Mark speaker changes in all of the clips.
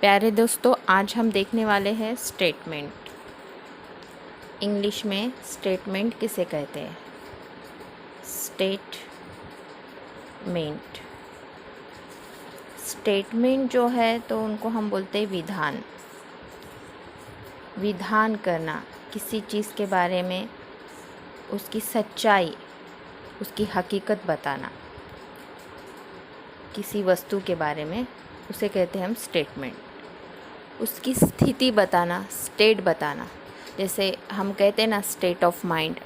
Speaker 1: प्यारे दोस्तों, आज हम देखने वाले हैं स्टेटमेंट। इंग्लिश में स्टेटमेंट किसे कहते हैं? स्टेटमेंट। स्टेटमेंट जो है तो उनको हम बोलते हैं विधान। विधान करना, किसी चीज़ के बारे में उसकी सच्चाई, उसकी हकीकत बताना, किसी वस्तु के बारे में, उसे कहते हैं हम स्टेटमेंट। उसकी स्थिति बताना, स्टेट बताना। जैसे हम कहते हैं ना, स्टेट ऑफ माइंड,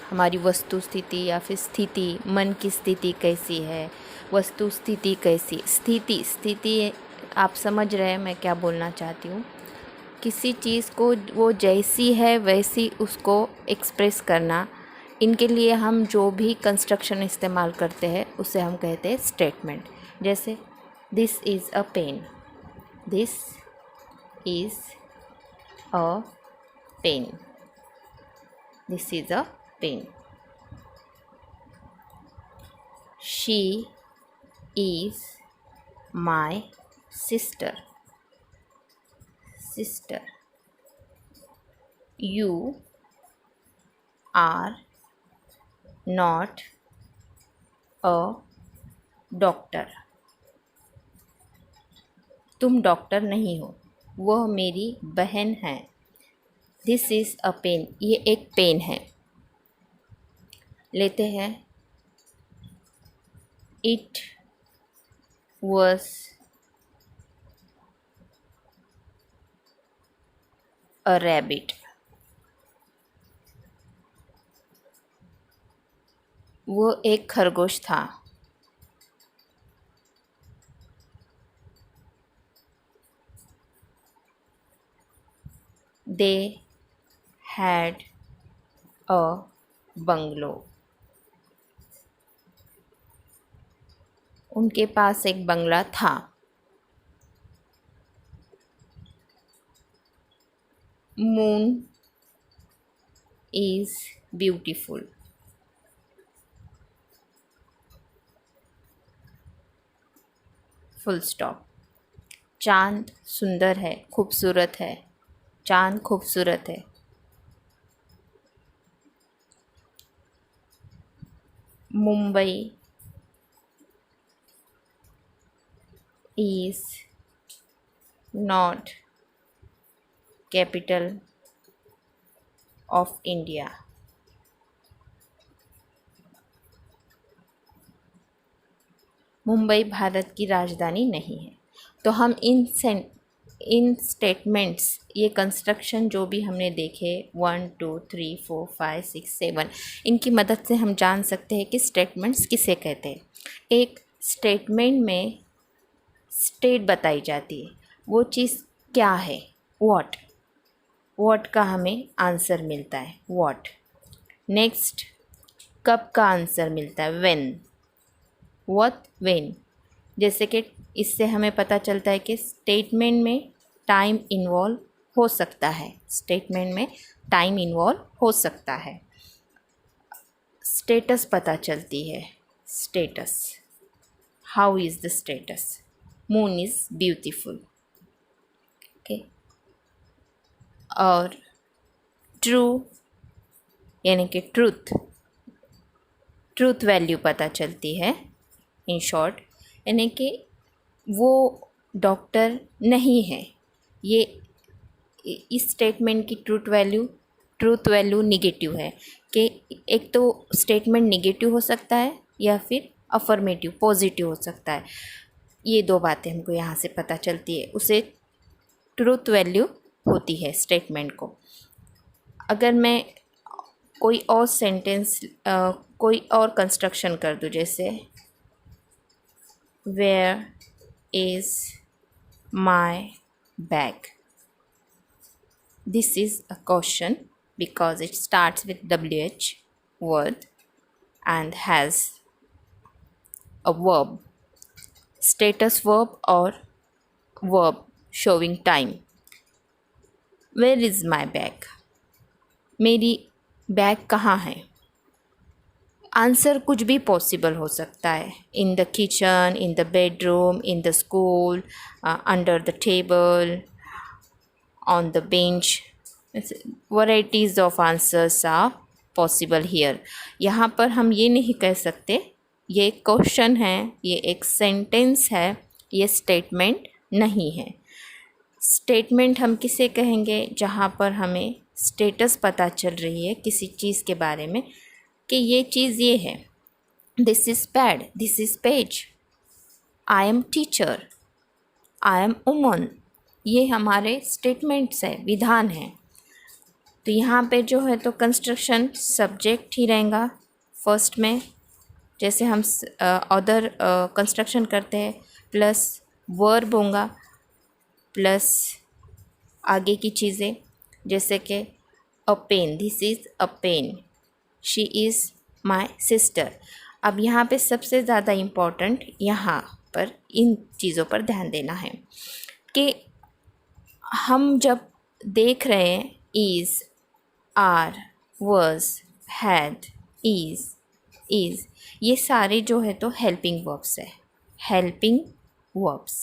Speaker 1: हमारी वस्तु स्थिति या फिर स्थिति, मन की स्थिति कैसी है, वस्तु स्थिति कैसी। स्थिति आप समझ रहे हैं मैं क्या बोलना चाहती हूँ। किसी चीज़ को वो जैसी है वैसी उसको एक्सप्रेस करना। इनके लिए हम जो भी कंस्ट्रक्शन इस्तेमाल करते हैं उसे हम कहते हैं स्टेटमेंट। जैसे this is a pen, this is a pen, this is a pen. She is my sister, you are not a doctor, तुम डॉक्टर नहीं हो, वह मेरी बहन है। दिस इज़ अ पेन, ये एक पेन है। लेते हैं इट वॉज अ रैबिट, वो एक खरगोश था। दे हैड अ बंगलो, उनके पास एक बंगला था। Moon is beautiful, full stop. चांद सुंदर है, खूबसूरत है, चांद खूबसूरत है। Mumbai is not capital of India, Mumbai Bharat की राजधानी नहीं है। तो हम इन स्टेटमेंट्स, ये कंस्ट्रक्शन जो भी हमने देखे 1 2 3 4 5 6 7, इनकी मदद से हम जान सकते हैं कि स्टेटमेंट्स किसे कहते हैं। एक स्टेटमेंट में स्टेट बताई जाती है, वो चीज़ क्या है, व्हाट का हमें आंसर मिलता है, व्हाट। नेक्स्ट, कब का आंसर मिलता है, व्हेन। जैसे कि इससे हमें पता चलता है कि स्टेटमेंट में टाइम इन्वॉल्व हो सकता है, स्टेटस पता चलती है, status, how is the status, moon is beautiful, okay. और ट्रू यानी कि ट्रूथ वैल्यू पता चलती है। इन शॉर्ट, यानी कि वो डॉक्टर नहीं है। ये इस स्टेटमेंट की ट्रूथ वैल्यू निगेटिव है कि एक तो स्टेटमेंट निगेटिव हो सकता है या फिर अफर्मेटिव पॉजिटिव हो सकता है। ये दो बातें हमको यहाँ से पता चलती है, उसे ट्रूथ वैल्यू होती है स्टेटमेंट को। अगर मैं कोई और सेंटेंस, कोई और कंस्ट्रक्शन कर दूँ, जैसे where is my bag. This is a question because it starts with WH word and has a verb, status verb or verb showing time. Where is my bag? मेरी बैग कहाँ है? Answer कुछ भी possible हो सकता है, in the kitchen, in the bedroom, in the school, under the table, on the bench. Varieties of answers are possible here. यहाँ पर हम ये नहीं कह सकते ये एक क्वेश्चन है, ये एक सेंटेंस है, ये स्टेटमेंट नहीं है. स्टेटमेंट हम किसे कहेंगे? जहाँ पर हमें स्टेटस पता चल रही है किसी चीज़ के बारे में कि ये चीज़ ये है. This is pad, this is page, I am teacher, I am woman. ये हमारे स्टेटमेंट्स है, विधान है. तो यहाँ पे जो है तो कंस्ट्रक्शन सब्जेक्ट ही रहेगा फर्स्ट में, जैसे हम अदर कंस्ट्रक्शन करते हैं, प्लस वर्ब होगा, प्लस आगे की चीज़ें जैसे कि a pen, this is a pen, she is my sister. अब यहाँ पे सबसे ज़्यादा इम्पॉर्टेंट यहाँ पर इन चीज़ों पर ध्यान देना है कि हम जब देख रहे हैं is, are, was, had, is, ये सारे जो है तो हेल्पिंग वर्ब्स है. हेल्पिंग वर्ब्स,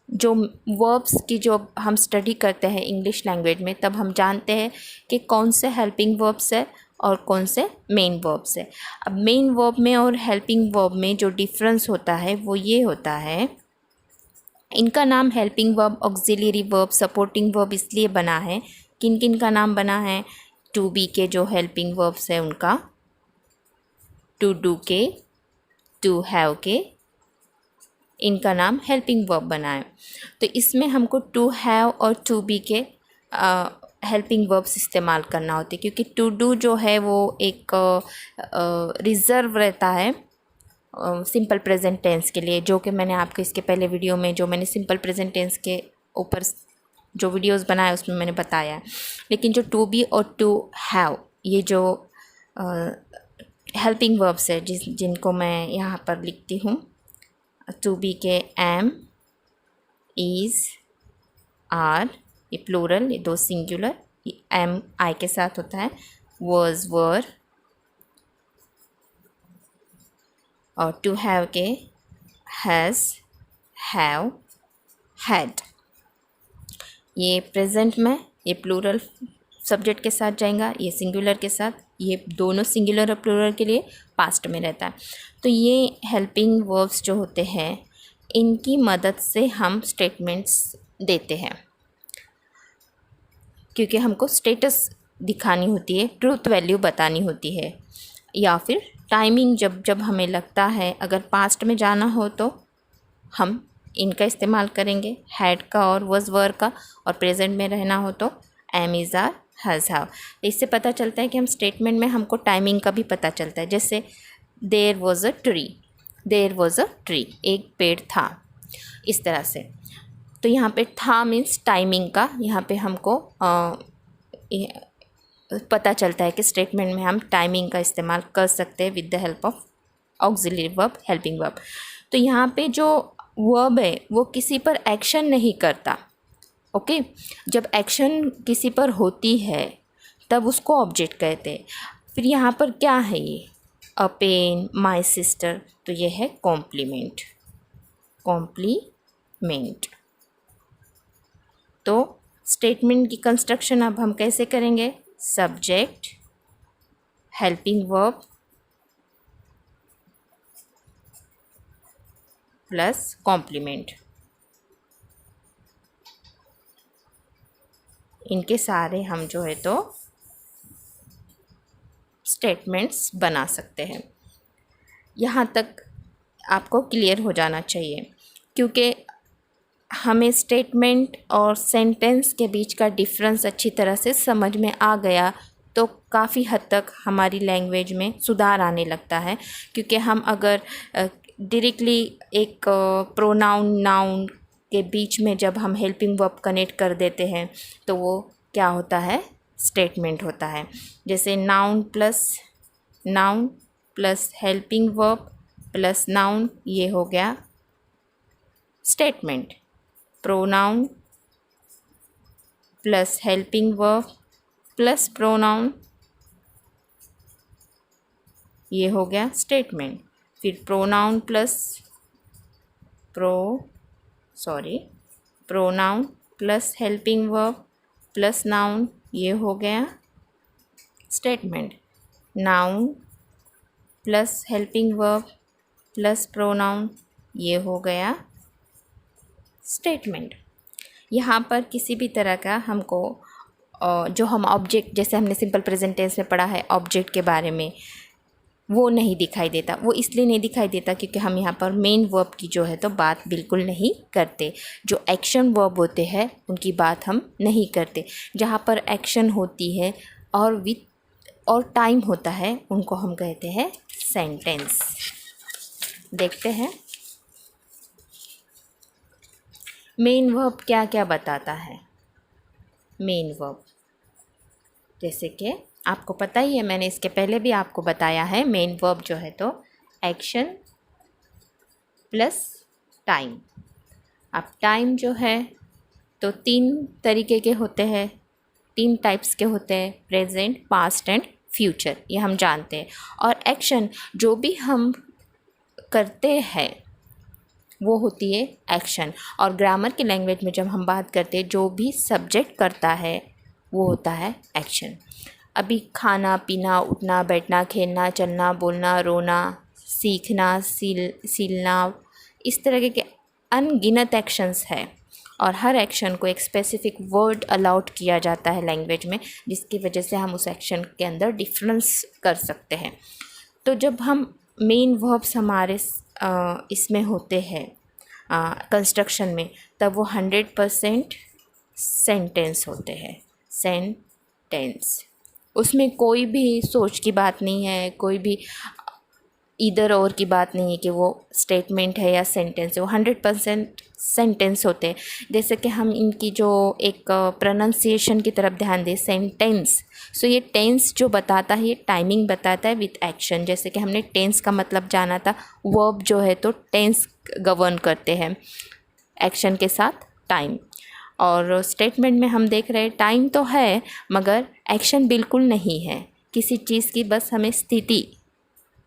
Speaker 1: जो वर्ब्स की जो हम स्टडी करते हैं इंग्लिश लैंग्वेज में, तब हम जानते हैं कि कौन से हेल्पिंग वर्ब्स है और कौन से मेन वर्ब्स है. अब मेन वर्ब में और हेल्पिंग वर्ब में जो डिफरेंस होता है वो ये होता है, इनका नाम helping verb, auxiliary verb, supporting verb इसलिए बना है. किन किन का नाम बना है? टू बी के जो हेल्पिंग वर्ब्स है उनका, टू डू के, टू हैव के, इनका नाम हेल्पिंग वर्ब बना है. तो इसमें हमको टू हैव और टू बी के हेल्पिंग वर्ब्स इस्तेमाल करना होते हैं, क्योंकि टू डू जो है वो एक रिज़र्व रहता है सिंपल प्रेजेंट टेंस के लिए, जो कि मैंने आपको इसके पहले वीडियो में जो मैंने सिंपल प्रेजेंट टेंस के ऊपर जो वीडियोस बनाए उसमें मैंने बताया है. लेकिन जो टू बी और टू हैव, ये जो हेल्पिंग वर्ब्स है जिनको मैं यहाँ पर लिखती हूँ, टू बी के एम, इज़, आर, ये प्लूरल, ये दो सिंगुलर, एम आई के साथ होता है, was, वर, और टू हैव के हैज़, हैव, हैड. ये प्रेजेंट में ये प्लूरल सब्जेक्ट के साथ जाएगा, ये सिंगुलर के साथ, ये दोनों सिंगुलर और प्लूरल के लिए पास्ट में रहता है. तो ये हेल्पिंग वर्ब्स जो होते हैं इनकी मदद से हम स्टेटमेंट्स देते हैं, क्योंकि हमको स्टेटस दिखानी होती है, ट्रूथ वैल्यू बतानी होती है, या फिर टाइमिंग जब जब हमें लगता है अगर पास्ट में जाना हो तो हम इनका इस्तेमाल करेंगे, हैड का और वॉज वर का, और प्रेजेंट में रहना हो तो am, is, are, has, have. इससे पता चलता है कि हम स्टेटमेंट में हमको टाइमिंग का भी पता चलता है. जैसे there was a tree, there was a tree, एक पेड़ था, इस तरह से. तो यहाँ पे था मीन्स टाइमिंग का, यहाँ पे हमको पता चलता है कि स्टेटमेंट में हम टाइमिंग का इस्तेमाल कर सकते हैं with the help of auxiliary verb, helping verb. तो यहाँ पे जो वर्ब है वो किसी पर एक्शन नहीं करता. ओके, जब एक्शन किसी पर होती है तब उसको ऑब्जेक्ट कहते हैं. फिर यहाँ पर क्या है? ये अ पेन, माई सिस्टर, तो ये है कॉम्प्लीमेंट, कॉम्प्लीमेंट. तो स्टेटमेंट की कंस्ट्रक्शन अब हम कैसे करेंगे? Subject, helping verb plus complement, इनके सारे हम जो है तो स्टेटमेंट्स बना सकते हैं. यहाँ तक आपको क्लियर हो जाना चाहिए, क्योंकि हमें स्टेटमेंट और सेंटेंस के बीच का डिफरेंस अच्छी तरह से समझ में आ गया तो काफ़ी हद तक हमारी लैंग्वेज में सुधार आने लगता है. क्योंकि हम अगर डायरेक्टली एक प्रोनाउन नाउन के बीच में जब हम हेल्पिंग वर्ब कनेक्ट कर देते हैं तो वो क्या होता है? स्टेटमेंट होता है. जैसे noun plus helping verb plus noun, ये हो गया statement. Pronoun plus helping verb plus pronoun, ये हो गया स्टेटमेंट। फिर pronoun plus helping verb plus noun, ये हो गया statement. Noun plus helping verb plus pronoun, ये हो गया स्टेटमेंट। यहाँ पर किसी भी तरह का हमको जो हम ऑब्जेक्ट, जैसे हमने सिंपल प्रेजेंट टेंस में पढ़ा है ऑब्जेक्ट के बारे में, वो नहीं दिखाई देता। वो इसलिए नहीं दिखाई देता क्योंकि हम यहाँ पर मेन वर्ब की जो है तो बात बिल्कुल नहीं करते। जो एक्शन वर्ब होते हैं उनकी बात हम नहीं करते। जहाँ पर एक्शन होती है और टाइम होता है उनको हम कहते हैं सेंटेंस। देखते हैं मेन वर्ब क्या क्या बताता है। मेन वर्ब जैसे कि आपको पता ही है, मैंने इसके पहले भी आपको बताया है, मेन वर्ब जो है तो एक्शन प्लस टाइम। अब टाइम जो है तो 3 तरीके के होते हैं, 3 टाइप्स के होते हैं, प्रेजेंट, पास्ट एंड फ्यूचर, ये हम जानते हैं। और एक्शन जो भी हम करते हैं वो होती है एक्शन। और ग्रामर की लैंग्वेज में जब हम बात करते हैं जो भी सब्जेक्ट करता है वो होता है एक्शन। अभी खाना पीना, उठना बैठना, खेलना चलना, बोलना रोना, सीखना सीलना, इस तरह के अनगिनत एक्शंस है। और हर एक्शन को एक स्पेसिफिक वर्ड अलाउड किया जाता है लैंग्वेज में, जिसकी वजह से हम उस एक्शन के अंदर डिफरेंस कर सकते हैं। तो जब हम मेन वर्ब्स हमारे इसमें होते हैं कंस्ट्रक्शन में, तब वो 100% सेंटेंस होते हैं। सेंटेंस, उसमें कोई भी सोच की बात नहीं है, कोई भी इधर और की बात नहीं है कि वो स्टेटमेंट है या सेंटेंस है, वो 100% सेंटेंस होते हैं। जैसे कि हम इनकी जो एक प्रोनाउंसिएशन की तरफ ध्यान दें, सेंटेंस, सो ये टेंस जो बताता है ये टाइमिंग बताता है विथ एक्शन। जैसे कि हमने टेंस का मतलब जाना था, वर्ब जो है तो टेंस गवर्न करते हैं एक्शन के साथ टाइम। और स्टेटमेंट में हम देख रहे हैं टाइम तो है मगर एक्शन बिल्कुल नहीं है। किसी चीज़ की बस हमें स्थिति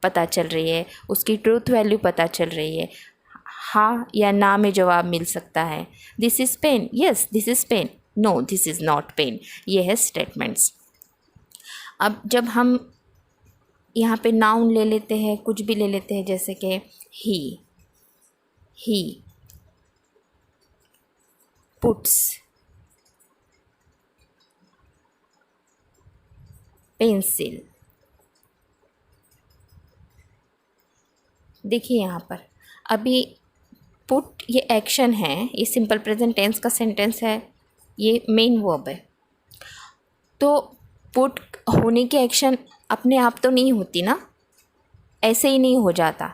Speaker 1: पता चल रही है, उसकी ट्रूथ वैल्यू पता चल रही है, हाँ या ना में जवाब मिल सकता है। This is pen, yes this is pen, no this is not pen, ये है स्टेटमेंट्स। अब जब हम यहाँ पे नाउन ले लेते हैं, कुछ भी ले लेते हैं, जैसे कि ही पुट्स पेंसिल। देखिए यहाँ पर अभी पुट ये एक्शन है, ये सिंपल प्रेजेंट टेंस का सेंटेंस है, ये मेन वर्ब है। तो पुट होने की एक्शन अपने आप तो नहीं होती ना, ऐसे ही नहीं हो जाता,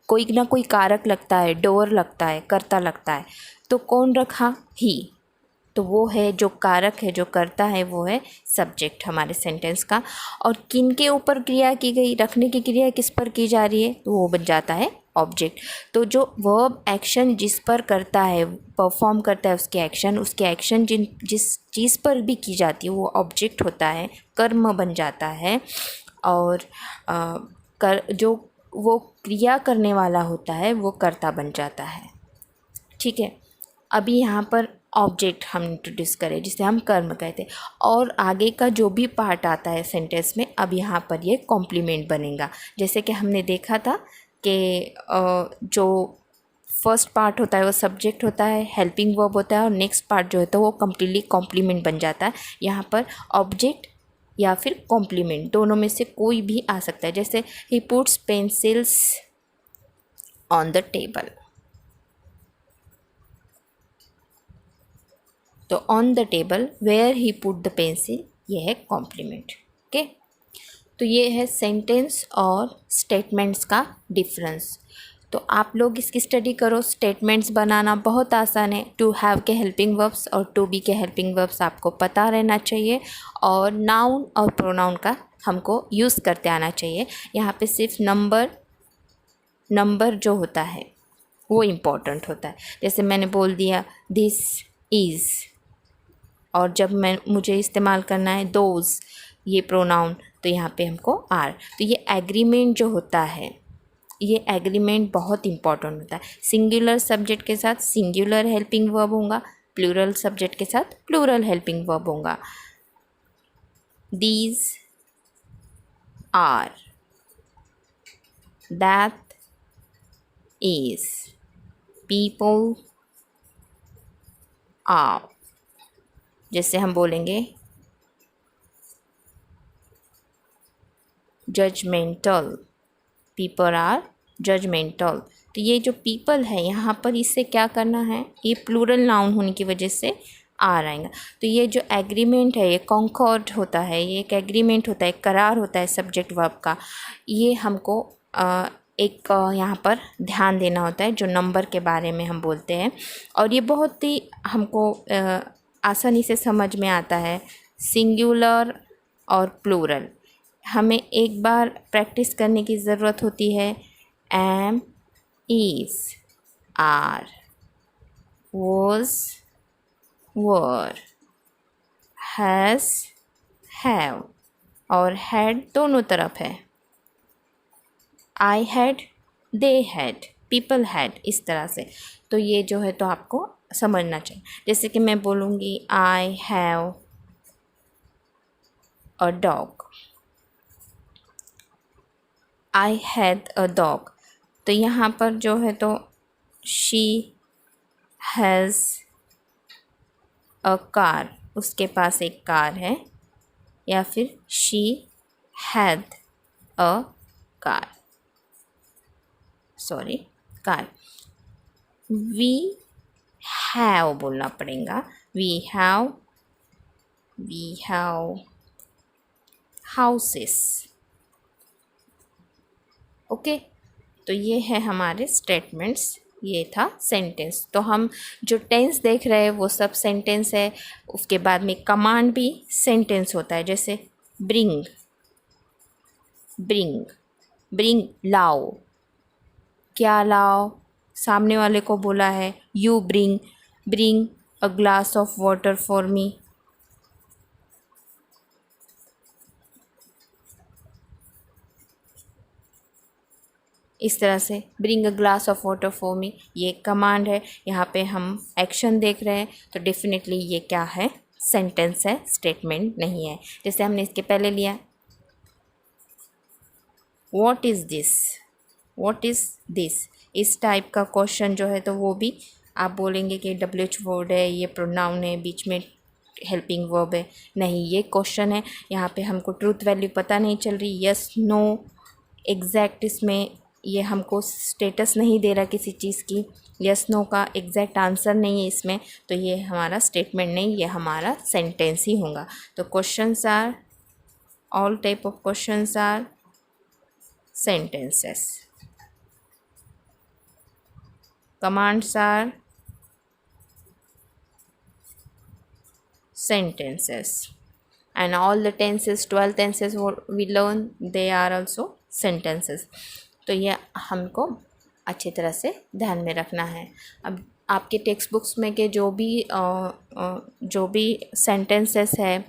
Speaker 1: कोई ना कोई कारक लगता है, डोर लगता है, कर्ता लगता है। तो कौन रखा? ही। तो वो है जो कारक है, जो करता है, वो है सब्जेक्ट हमारे सेंटेंस का। और किन के ऊपर क्रिया की गई, रखने की क्रिया किस पर की जा रही है, तो वो बन जाता है ऑब्जेक्ट। तो जो वर्ब एक्शन जिस पर करता है, परफॉर्म करता है उसके एक्शन जिस चीज़ पर भी की जाती है वो ऑब्जेक्ट होता है, कर्म बन जाता है। और जो वो क्रिया करने वाला होता है वो कर्ता बन जाता है। ठीक है, अभी यहाँ पर ऑब्जेक्ट हम इंट्रोड्यूस करें जिसे हम कर्म कहते हैं। और आगे का जो भी पार्ट आता है सेंटेंस में, अब यहाँ पर ये कॉम्प्लीमेंट बनेगा। जैसे कि हमने देखा था कि जो फर्स्ट पार्ट होता है वो सब्जेक्ट होता है, हेल्पिंग वर्ब होता है, और नेक्स्ट पार्ट जो है तो वो कम्प्लीटली कॉम्प्लीमेंट बन जाता है। यहाँ पर ऑब्जेक्ट या फिर कॉम्प्लीमेंट दोनों में से कोई भी आ सकता है। जैसे he puts pencils on the table, तो on the table where he put the pencil, ये है कॉम्प्लीमेंट। ओके, तो ये है सेंटेंस और स्टेटमेंट्स का डिफरेंस। तो आप लोग इसकी स्टडी करो। स्टेटमेंट्स बनाना बहुत आसान है। टू हैव के हेल्पिंग वर्ब्स और टू बी के हेल्पिंग वर्ब्स आपको पता रहना चाहिए, और नाउन और प्रोनाउन का हमको यूज़ करते आना चाहिए। यहाँ पे सिर्फ नंबर जो होता है वो इम्पोर्टेंट होता है। जैसे मैंने बोल दिया दिस इज़, और जब मुझे इस्तेमाल करना है दोज, ये प्रोनाउन, तो यहाँ पे हमको आर। तो ये एग्रीमेंट जो होता है, ये एग्रीमेंट बहुत इंपॉर्टेंट होता है। सिंगुलर सब्जेक्ट के साथ सिंगुलर हेल्पिंग वर्ब होगा, प्लूरल सब्जेक्ट के साथ प्लूरल हेल्पिंग वर्ब होगा। These are, that is, people are. जैसे हम बोलेंगे जजमेंटल, पीपल आर जजमेंटल। तो ये जो पीपल है यहाँ पर, इससे क्या करना है, ये प्लूरल नाउन होने की वजह से आर आएगा। तो ये जो एग्रीमेंट है, ये कॉन्कॉर्ड होता है, ये एक एग्रीमेंट होता है, एक करार होता है सब्जेक्ट वर्ब का। ये हमको एक यहाँ पर ध्यान देना होता है, जो नंबर के बारे में हम बोलते हैं। और ये बहुत ही हमको आसानी से समझ में आता है, सिंगुलर और प्लूरल। हमें एक बार प्रैक्टिस करने की ज़रूरत होती है। Am, is, are, was, were, has, have और हैड दोनों तरफ है। I had, they had, people had, इस तरह से। तो ये जो है तो आपको समझना चाहिए। जैसे कि मैं बोलूँगी I have a dog, I had a dog. तो यहाँ पर जो है तो शी हैज़ अ कार, उसके पास एक कार है, या फिर she had a car, sorry car. We have बोलना पड़ेगा, वी हैव हाउसेस। ओके, तो ये है हमारे स्टेटमेंट्स, ये था सेंटेंस। तो हम जो टेंस देख रहे हैं वो सब सेंटेंस है। उसके बाद में कमांड भी सेंटेंस होता है, जैसे ब्रिंग, ब्रिंग, ब्रिंग लाओ, क्या लाओ, सामने वाले को बोला है you bring, bring a glass of water for me. इस तरह से bring a glass of water for me, ये कमांड है। यहाँ पे हम एक्शन देख रहे हैं, तो डेफिनेटली ये क्या है, सेंटेंस है, स्टेटमेंट नहीं है। जैसे हमने इसके पहले लिया what is this, what is this, इस टाइप का क्वेश्चन जो है तो वो भी आप बोलेंगे कि WH वर्ड है, ये प्रोनाउन है, बीच में हेल्पिंग वर्ब है। नहीं, ये क्वेश्चन है। यहाँ पे हमको ट्रूथ वैल्यू पता नहीं चल रही, यस नो एग्जैक्ट, इसमें ये हमको स्टेटस नहीं दे रहा किसी चीज़ की, यस नो का एग्जैक्ट आंसर नहीं है इसमें, तो ये हमारा स्टेटमेंट नहीं, ये हमारा सेंटेंस ही होगा। तो questions are, all type of questions are sentences, commands are sentences, and all the tenses, 12 tenses what we learn, they are also sentences। तो ये हमको अच्छी तरह से ध्यान में रखना है। अब आपके टेक्स्ट बुक्स में के जो भी सेंटेंसेस है,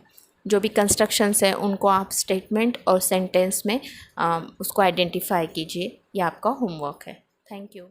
Speaker 1: जो भी कंस्ट्रक्शंस है, उनको आप स्टेटमेंट और सेंटेंस में उसको आइडेंटिफाई कीजिए। ये आपका होमवर्क है। Thank you.